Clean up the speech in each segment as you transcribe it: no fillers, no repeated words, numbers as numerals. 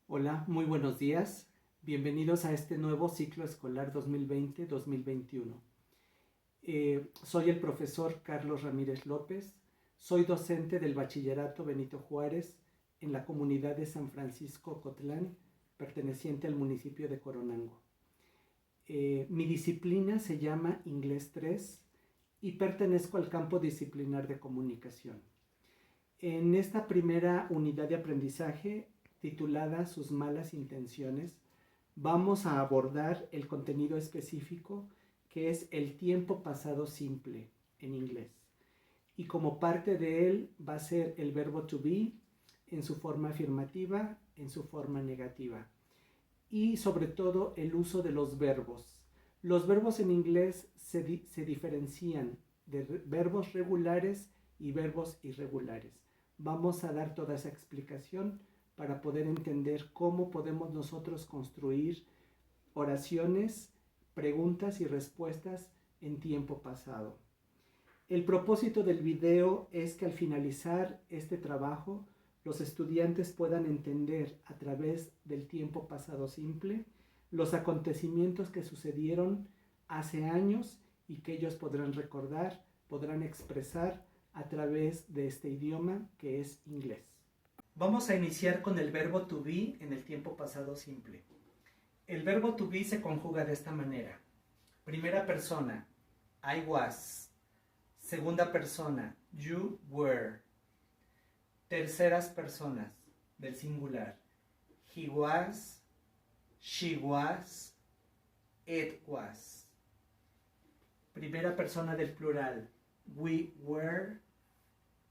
Hola, muy buenos días. Bienvenidos a este nuevo ciclo escolar 2020-2021. Soy el profesor Carlos Ramírez López. Soy docente del Bachillerato Benito Juárez en la comunidad de San Francisco Cotlán, perteneciente al municipio de Coronango. Mi disciplina se llama Inglés 3 y pertenezco al campo disciplinar de comunicación. En esta primera unidad de aprendizaje, titulada Sus malas intenciones, vamos a abordar el contenido específico que es el tiempo pasado simple en inglés. Y como parte de él va a ser el verbo to be en su forma afirmativa, en su forma negativa. Y sobre todo el uso de los verbos. Los verbos en inglés se diferencian de verbos regulares y verbos irregulares. Vamos a dar toda esa explicación para poder entender cómo podemos nosotros construir oraciones, preguntas y respuestas en tiempo pasado. El propósito del video es que al finalizar este trabajo, los estudiantes puedan entender a través del tiempo pasado simple los acontecimientos que sucedieron hace años y que ellos podrán recordar, podrán expresar a través de este idioma que es inglés. Vamos a iniciar con el verbo to be en el tiempo pasado simple. El verbo to be se conjuga de esta manera. Primera persona, I was. Segunda persona, you were. Terceras personas del singular, he was, she was, it was. Primera persona del plural, we were.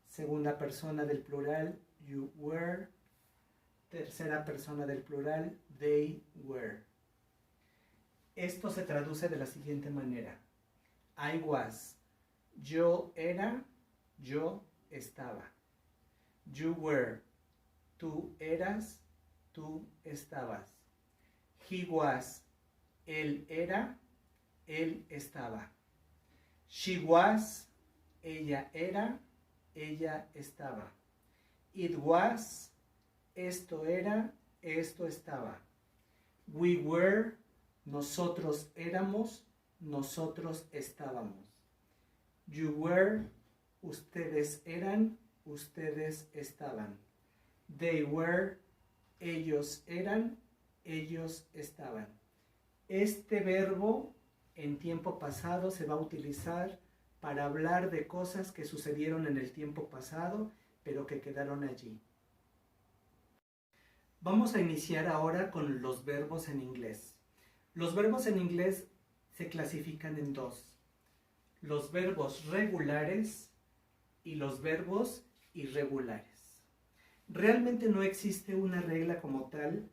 Segunda persona del plural, you were. Tercera persona del plural, they were. Esto se traduce de la siguiente manera. I was. Yo era, yo estaba. You were. Tú eras, tú estabas. He was. Él era, él estaba. She was. Ella era, ella estaba. It was. Esto era, esto estaba. We were. Nosotros éramos, nosotros estábamos. You were. Ustedes eran, ustedes estaban. They were. Ellos eran, ellos estaban. Este verbo en tiempo pasado se va a utilizar para hablar de cosas que sucedieron en el tiempo pasado, pero que quedaron allí. Vamos a iniciar ahora con los verbos en inglés. Los verbos en inglés se clasifican en dos. Los verbos regulares y los verbos irregulares. Realmente no existe una regla como tal,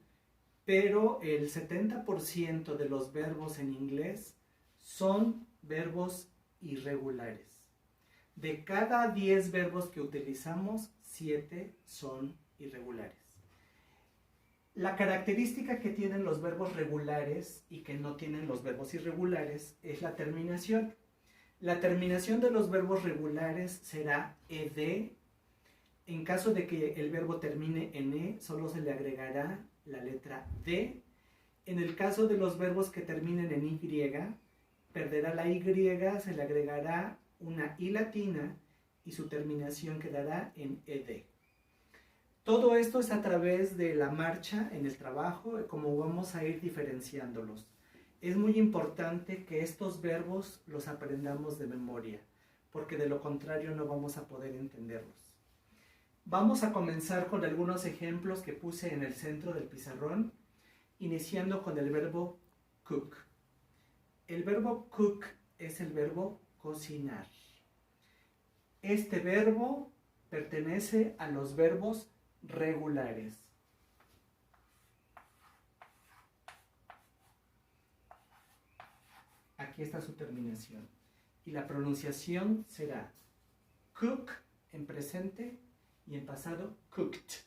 pero el 70% de los verbos en inglés son verbos irregulares. De cada 10 verbos que utilizamos, 7 son irregulares. La característica que tienen los verbos regulares y que no tienen los verbos irregulares es la terminación. La terminación de los verbos regulares será ed. En caso de que el verbo termine en e, solo se le agregará la letra d. En el caso de los verbos que terminen en y, perderá la y, se le agregará una i latina y su terminación quedará en ed. Todo esto es a través de la marcha en el trabajo, como vamos a ir diferenciándolos. Es muy importante que estos verbos los aprendamos de memoria, porque de lo contrario no vamos a poder entenderlos. Vamos a comenzar con algunos ejemplos que puse en el centro del pizarrón, iniciando con el verbo cook. El verbo cook es el verbo cocinar. Este verbo pertenece a los verbos regulares. Aquí está su terminación. Y la pronunciación será cook en presente y en pasado cooked.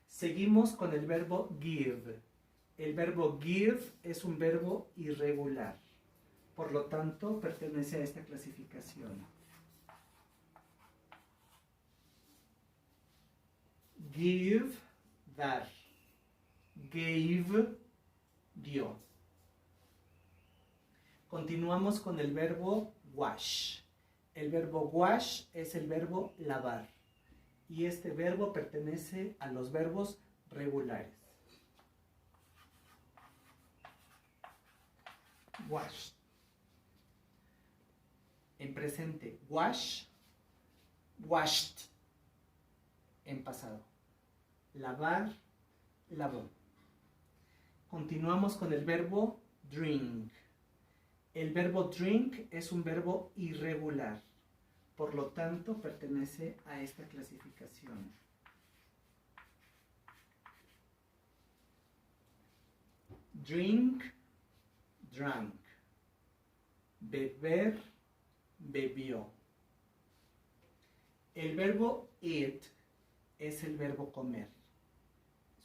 Seguimos con el verbo give. El verbo give es un verbo irregular. Por lo tanto, pertenece a esta clasificación. Give, dar. gave, dio. Continuamos con el verbo wash. El verbo wash es el verbo lavar. Y este verbo pertenece a los verbos regulares. Wash. En presente, wash, washed. En pasado, lavar, lavó. Continuamos con el verbo drink. El verbo drink es un verbo irregular, por lo tanto pertenece a esta clasificación. Drink, drank. Beber, bebió. El verbo eat es el verbo comer.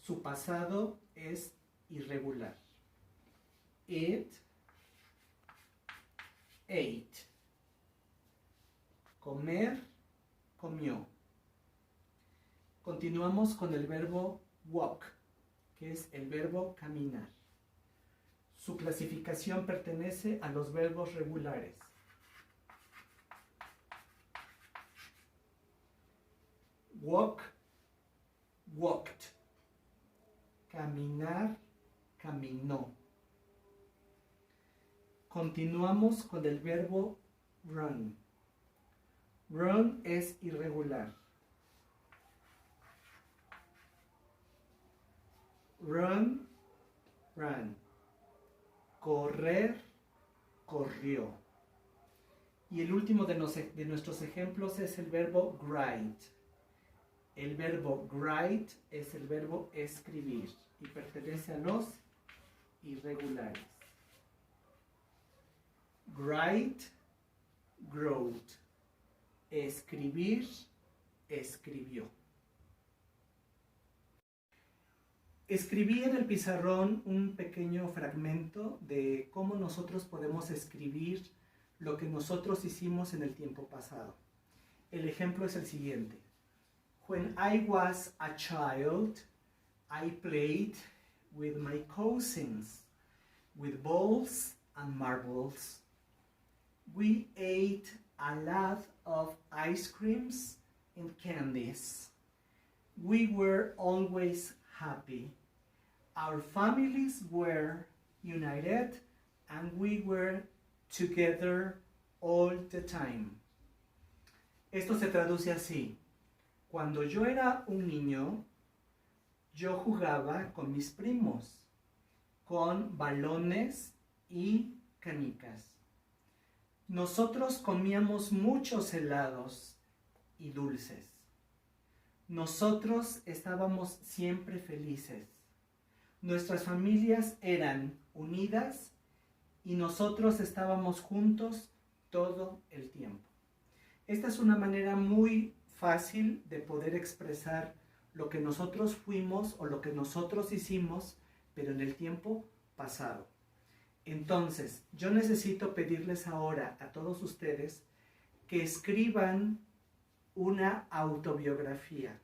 Su pasado es irregular. Eat, ate. Comer, comió. Continuamos con el verbo walk, que es el verbo caminar. Su clasificación pertenece a los verbos regulares. Walk, walked. Caminar, caminó. Continuamos con el verbo run. Run es irregular. Run, ran. Correr, corrió. Y el último de nuestros ejemplos es el verbo write. El verbo write es el verbo escribir y pertenece a los irregulares. Write, wrote. Escribir, escribió. Escribí en el pizarrón un pequeño fragmento de cómo nosotros podemos escribir lo que nosotros hicimos en el tiempo pasado. El ejemplo es el siguiente. When I was a child, I played with my cousins, with balls and marbles. We ate a lot of ice creams and candies. We were always happy. Our families were united and we were together all the time. Esto se traduce así. Cuando yo era un niño, yo jugaba con mis primos, con balones y canicas. Nosotros comíamos muchos helados y dulces. Nosotros estábamos siempre felices. Nuestras familias eran unidas y nosotros estábamos juntos todo el tiempo. Esta es una manera muy fácil de poder expresar lo que nosotros fuimos o lo que nosotros hicimos, pero en el tiempo pasado. Entonces, yo necesito pedirles ahora a todos ustedes que escriban una autobiografía.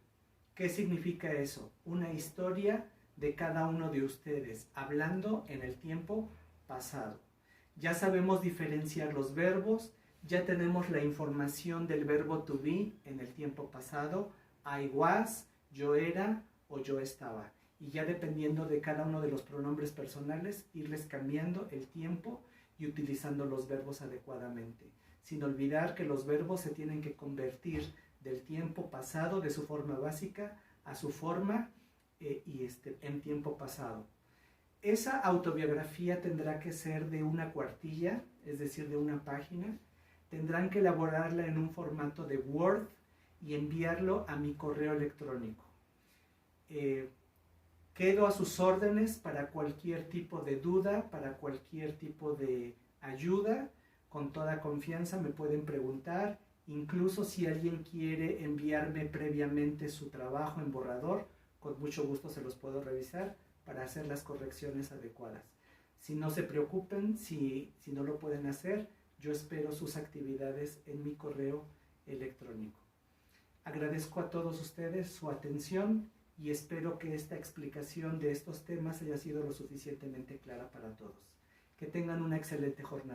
¿Qué significa eso? Una historia de cada uno de ustedes, hablando en el tiempo pasado. Ya sabemos diferenciar los verbos, ya tenemos la información del verbo to be en el tiempo pasado, I was, yo era o yo estaba. Y ya dependiendo de cada uno de los pronombres personales, irles cambiando el tiempo y utilizando los verbos adecuadamente. Sin olvidar que los verbos se tienen que convertir del tiempo pasado, de su forma básica, a su forma en tiempo pasado. Esa autobiografía tendrá que ser de una cuartilla, es decir, de una página. Tendrán que elaborarla en un formato de Word y enviarlo a mi correo electrónico. Quedo a sus órdenes para cualquier tipo de duda, para cualquier tipo de ayuda. Con toda confianza me pueden preguntar. Incluso si alguien quiere enviarme previamente su trabajo en borrador, con mucho gusto se los puedo revisar para hacer las correcciones adecuadas. Si no se preocupen, si no lo pueden hacer, yo espero sus actividades en mi correo electrónico. Agradezco a todos ustedes su atención y espero que esta explicación de estos temas haya sido lo suficientemente clara para todos. Que tengan una excelente jornada.